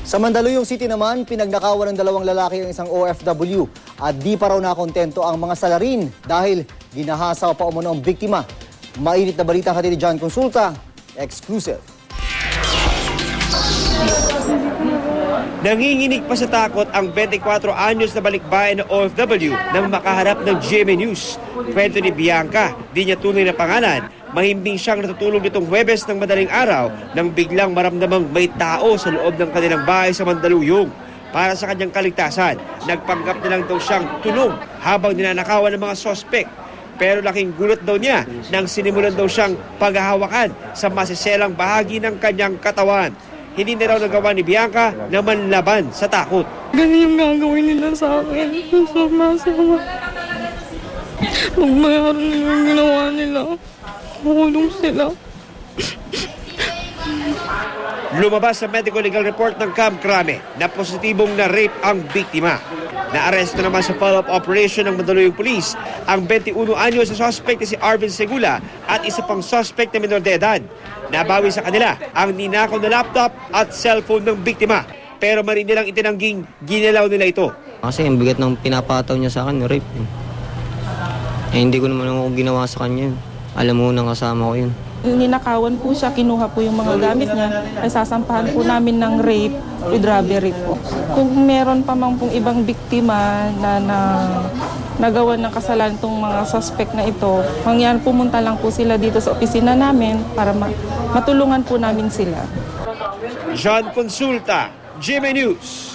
Sa Mandaluyong City naman, pinagnakawan ng dalawang lalaki ang isang OFW at di pa raw nakontento ang mga salarin dahil ginahasaw pa umano ang biktima. Mainit na balita ang hatid ni John Consulta, exclusive. Nanginginig pa sa takot ang 24 anyos na balikbayan na OFW nang makaharap ng GMA News. Kwento ni Bianca, di niya tunay na pangalan, mahimbing siyang natutulog nitong Huwebes ng madaling araw nang biglang maramdamang may tao sa loob ng kanilang bahay sa Mandaluyong. Para sa kanyang kaligtasan, nagpanggap na lang daw siyang tulong habang ninanakawan ng mga sospek. Pero laking gulat daw niya nang sinimulan daw siyang paghahawakan sa masiselang bahagi ng kanyang katawan. Hindi na raw nagawa ni Bianca na manlaban sa takot. Ganun yung gagawin nila sa akin. Sama-sama. Magbayaran nila yung ginawa nila. Makulong sila. Lumabas sa medical legal report ng Camp Crame na positibong na rape ang biktima. Naaresto naman sa follow-up operation ng Mandaluyong Police ang 21 anyos na suspect na si Arvin Segula at isa pang suspect na minor de edad. Nabawi sa kanila ang ninakaw na laptop at cellphone ng biktima. Pero marin nilang itinangging ginalaw nila ito. Kasi ang bigat ng pinapataw niya sa akin, rape. Hindi ko naman ako ginawa sa kanya. Alam mo nang kasama ko yun. Ninakawan po siya, kinuha po yung mga gamit niya, ay sasampahan po namin ng rape with robbery po. Kung meron pa mang pong ibang biktima na nagawa ng kasalanan itong mga suspect na ito, mangyan pumunta lang po sila dito sa opisina namin para matulungan po namin sila. John Consulta, GMA News.